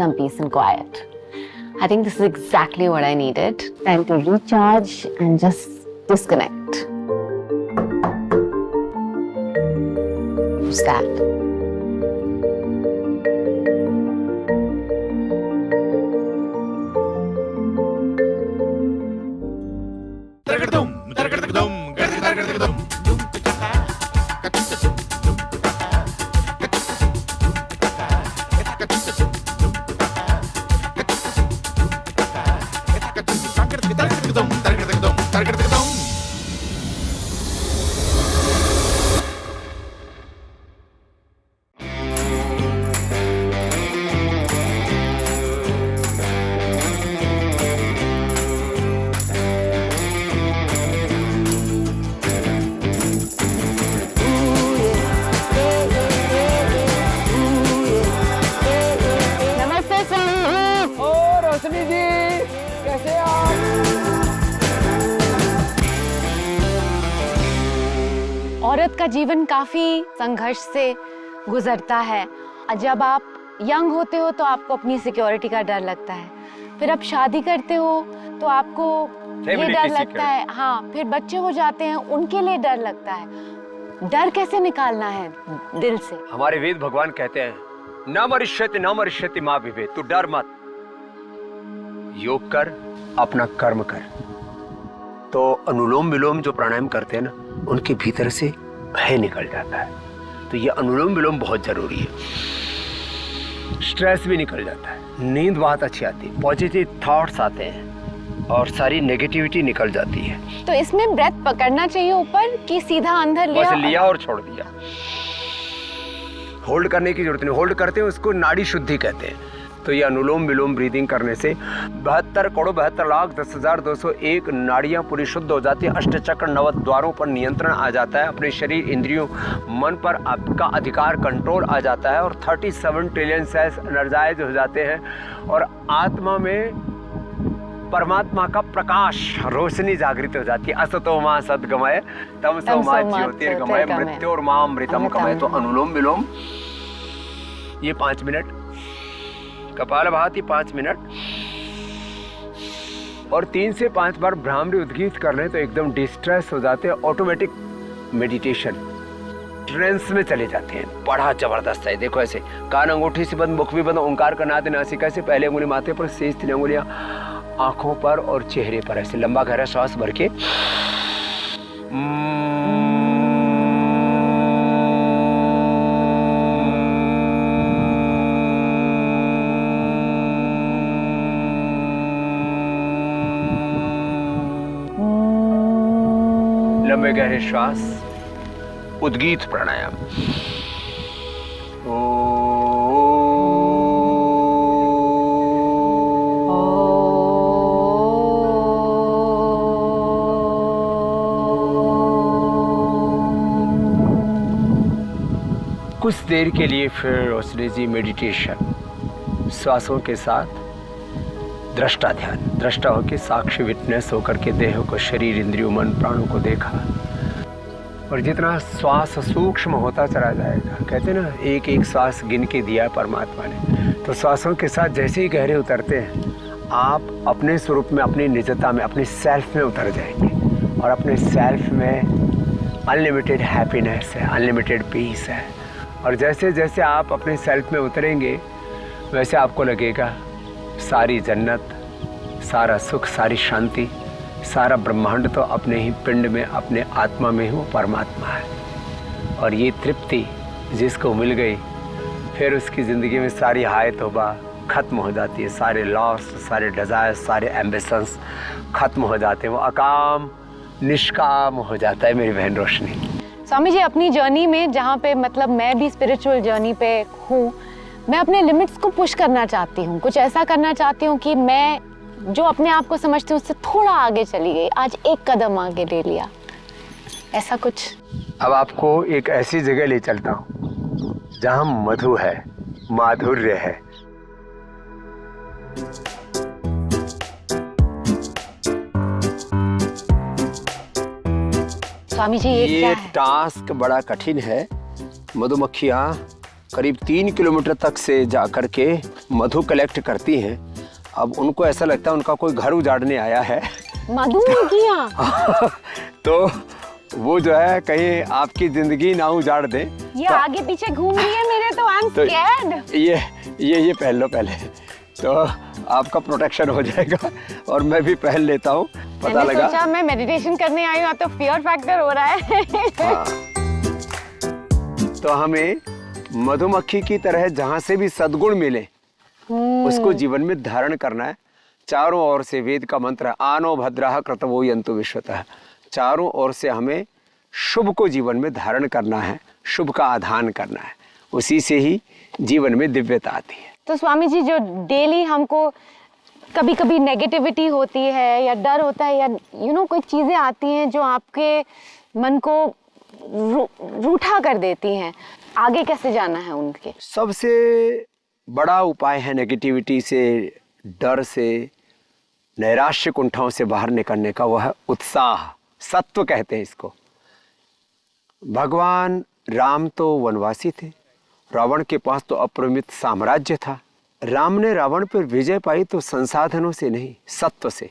some peace and quiet. I think this is exactly what I needed. Time to recharge and just disconnect. Who's that? औरत का जीवन काफी संघर्ष से गुजरता है। जब आप यंग होते हो तो आपको अपनी सिक्योरिटी का डर लगता है, फिर आप शादी करते हो तो आपको ये डर लगता है, हाँ, फिर बच्चे हो जाते हैं उनके लिए डर लगता है। डर कैसे निकालना है दिल से? हमारे वेद भगवान कहते हैं न मरिष्यति माँ विभेद, तू डर मत, योग कर, अपना कर्म कर। तो अनुलोम विलोम जो प्राणायाम करते हैं ना, उनके भीतर से भय निकल जाता है। तो ये अनुलोम विलोम बहुत जरूरी है। स्ट्रेस भी निकल जाता है, नींद बहुत अच्छी आती है, पॉजिटिव थॉट्स आते हैं और सारी नेगेटिविटी निकल जाती है। तो इसमें ब्रेथ पकड़ना चाहिए ऊपर कि सीधा अंदर लिया और छोड़ दिया। होल्ड करने की जरूरत नहीं, होल्ड करते हैं उसको नाड़ी शुद्धि कहते हैं। तो ये अनुलोम विलोम ब्रीदिंग करने से 72,72,10,201 नाड़ियां पूरी शुद्ध हो जाती है। अष्टचक्र नवद्वारों पर नियंत्रण आ जाता है, अपने शरीर, इंद्रियों, मन पर आपका अधिकार, कंट्रोल आ जाता है और 37 ट्रिलियन सेल्स एनर्जाइज हो जाते हैं और आत्मा में परमात्मा का प्रकाश, रोशनी जागृत हो जाती है। असतो मां सद्गमय तमसो मां ज्योतिर्गमय मृत्योर्मामृतम गमय। तो अनुलोम विलोम ये 5 मिनट, कपालभाति 5 मिनट और 3 से 5 बार भ्रामरी उद्गीत कर लें तो एकदम डिस्ट्रेस हो जाते हैं। ऑटोमेटिक मेडिटेशन ट्रेंस में चले जाते हैं। बड़ा जबरदस्त है। देखो ऐसे कान अंगूठी से बंद, मुख भी बंद, ओंकार का नाद नासिका से, पहले उंगली माथे पर, शेष 3 उंगलियां आंखों पर और चेहरे पर, ऐसे लंबा गहरा श्वास भर के लंबे गहरे श्वास, उद्गीत प्राणायाम। कुछ देर के लिए फिर रोशनी जी मेडिटेशन, श्वासों के साथ दृष्टा ध्यान, दृष्टा होकर साक्षी विटनेस होकर के देह को, शरीर, इंद्रियों, मन, प्राणों को देखा और जितना श्वास सूक्ष्म होता चला जाएगा, कहते हैं ना एक एक श्वास गिन के दिया परमात्मा ने, तो श्वासों के साथ जैसे ही गहरे उतरते हैं आप अपने स्वरूप में, अपनी निजता में, अपने सेल्फ में उतर जाएंगे और अपने सेल्फ में अनलिमिटेड हैप्पीनेस है, अनलिमिटेड पीस है। और जैसे जैसे आप अपने सेल्फ में उतरेंगे वैसे आपको लगेगा सारी जन्नत, सारा सुख, सारी शांति, सारा ब्रह्मांड तो अपने ही पिंड में, अपने आत्मा में ही वो परमात्मा है। और ये तृप्ति जिसको मिल गई फिर उसकी ज़िंदगी में सारी हाय तौबा ख़त्म हो जाती है, सारे लॉस, सारे डिज़ायर्स, सारे एम्बिशंस ख़त्म हो जाते हैं, वो अकाम निष्काम हो जाता है। मेरी बहन रोशनी, स्वामी जी अपनी जर्नी में, जहाँ पे मतलब मैं भी स्पिरिचुअल जर्नी पे हूँ, मैं अपने लिमिट्स को पुश करना चाहती हूँ, कुछ ऐसा करना चाहती हूँ कि मैं जो अपने आप को समझती हूँ उससे थोड़ा आगे चली गई, आज एक कदम आगे ले लिया, ऐसा कुछ। अब आपको एक ऐसी जगह ले चलता हूँ जहाँ मधु है, माधुर्य है। स्वामी जी ये क्या है? टास्क बड़ा कठिन है। मधुमक्खियाँ करीब 3 किलोमीटर तक से जाकर के मधु कलेक्ट करती हैं। अब उनको ऐसा लगता है उनका कोई घर उजाड़ने आया है। मधुमक्खियाँ तो वो जो है कहीं आपकी जिंदगी ना उजाड़ दे। ये आगे पीछे घूम रही है मेरे, तो आई एम स्कैर्ड। ये पहन लो पहले, तो आपका प्रोटेक्शन हो जाएगा और मैं भी पहन लेता हूँ। पता लगा सोचा मैं मेडिटेशन करने आई हूँ तो फियर फैक्टर हो रहा है। हाँ। तो हमें मधुमक्खी की तरह जहाँ से भी सद्गुण मिले उसको जीवन में धारण करना है। चारों ओर से वेद का मंत्र है, आनो भद्राः क्रतवो यन्तु विश्वतः। चारों ओर से हमें शुभ को जीवन में धारण करना है, शुभ का आधान करना है, उसी से ही जीवन में दिव्यता आती है। तो स्वामी जी, जो डेली हमको कभी कभी नेगेटिविटी होती है या डर होता है या कोई चीज़ें आती हैं जो आपके मन को रूठा कर देती हैं, आगे कैसे जाना है उनके? सबसे बड़ा उपाय है नेगेटिविटी से, डर से, नैराश्य कुंठाओं से बाहर निकलने का, वह है उत्साह। सत्व कहते हैं इसको। भगवान राम तो वनवासी थे, रावण के पास तो अपरिमित साम्राज्य था। राम ने रावण पर विजय पाई तो संसाधनों से नहीं, सत्व से।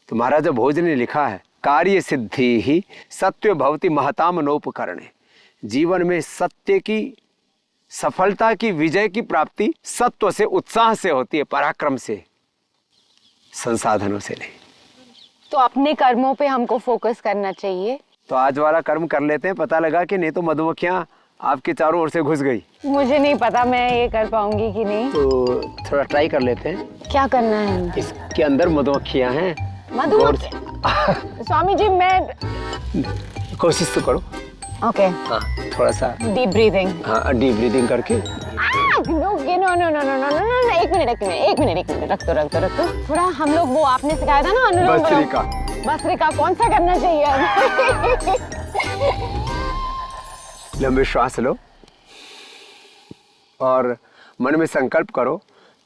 तो महाराजा भोज ने लिखा है, कार्य सिद्धि ही सत्य भवति महताम नोपकरणे। जीवन में सत्य की सफलता की, विजय की प्राप्ति सत्व से, उत्साह से होती है, पराक्रम से, संसाधनों से नहीं। तो अपने कर्मों पे हमको फोकस करना चाहिए। तो आज वाला कर्म कर लेते हैं। पता लगा कि नहीं तो मधुमक्खियां आपके चारों ओर से घुस गई। मुझे नहीं पता मैं ये कर पाऊंगी कि नहीं। तो थोड़ा ट्राई कर लेते हैं। क्या करना है? इसके अंदर मधुमक्खियां हैं। मधुमक्खी? स्वामी जी मैं कोशिश तो करो। ओके। हाँ, थोड़ा सा डीप ब्रीदिंग। हाँ, डीप ब्रीदिंग करके। नो, एक मिनट रख दो। थोड़ा हम लोग वो आपने सिखाया था ना, अनुलोम भस्त्रिका कौन सा करना चाहिए? लंबे श्वास लो और मन में संकल्प करो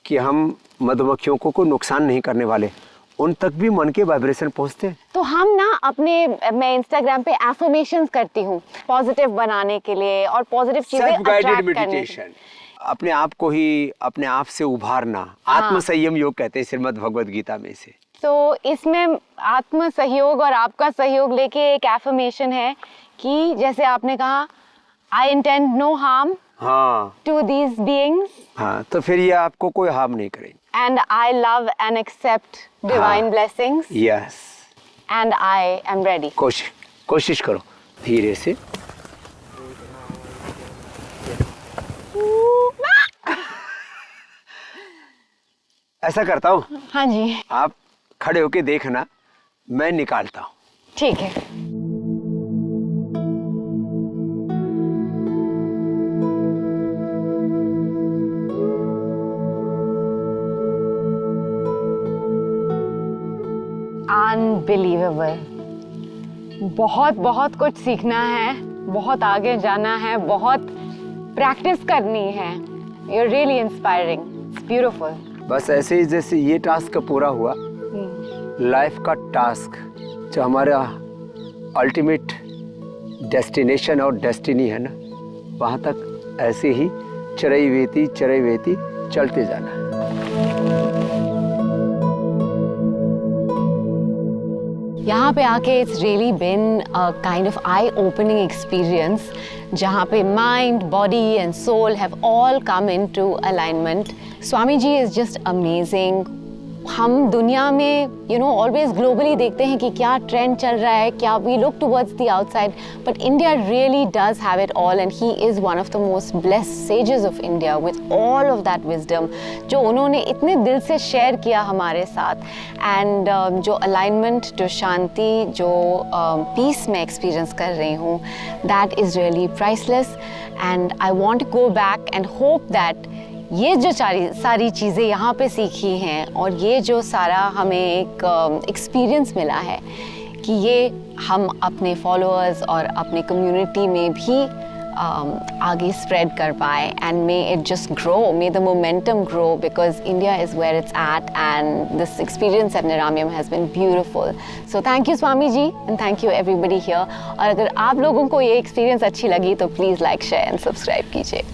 कि हम मधुमक्खियों को कोई नुकसान नहीं करने वाले। उन तक भी मन के वाइब्रेशन पहुंचते हैं। तो हम ना मैं इंस्टाग्राम पे एफर्मेशंस करती हूँ पॉजिटिव बनाने के लिए और पॉजिटिव चीजें अट्रैक्ट करने के लिए। अपने आप को ही अपने आप से उभारना, आत्म संयम योग कहते हैं श्रीमद् भगवद गीता में से। तो इसमें आत्म सहयोग और आपका सहयोग लेके एक एफर्मेशन है कि जैसे आपने कहा, I intend no harm to these beings. हाँ, तो फिर ये आपको कोई हार्म नहीं करेंगे। And I love and accept divine blessings. Yes. And I am ready. कोशिश करो धीरे से। ऐसा करता हूँ। हाँ जी। आप खड़े होके देखना, मैं निकालता हूँ। ठीक है। अनबिलीवेबल। बहुत कुछ सीखना है, बहुत आगे जाना है, बहुत प्रैक्टिस करनी है। You're really inspiring. It's beautiful. बस ऐसे ही जैसे ये टास्क पूरा हुआ, लाइफ का टास्क जो हमारा अल्टीमेट डेस्टिनेशन और डेस्टिनी है ना, वहाँ तक ऐसे ही चरैवेति चलते जाना है। यहाँ पे आके it's really been a kind of eye-opening experience, जहाँ पे mind, body and soul have all come into alignment. Swami ji is just amazing. हम दुनिया में always globally देखते हैं कि क्या ट्रेंड चल रहा है, क्या we look towards the outside, but India really does have it all, and he is one of the most blessed sages of India with all of that wisdom जो उन्होंने इतने दिल से शेयर किया हमारे साथ, and जो alignment, जो शांति, जो peace मैं experience कर रही हूँ, that is really priceless, and I want to go back and hope that ये जो सारी चीज़ें यहाँ पे सीखी हैं और ये जो सारा हमें एक एक्सपीरियंस मिला है कि ये हम अपने फॉलोअर्स और अपने कम्युनिटी में भी आगे स्प्रेड कर पाए, and may it just grow, may the momentum grow, because India is where it's at, and this experience at Niramiyam has been beautiful. So thank you Swami ji, and thank you everybody here. और अगर आप लोगों को ये experience अच्छी लगी तो please like, share and subscribe कीजिए.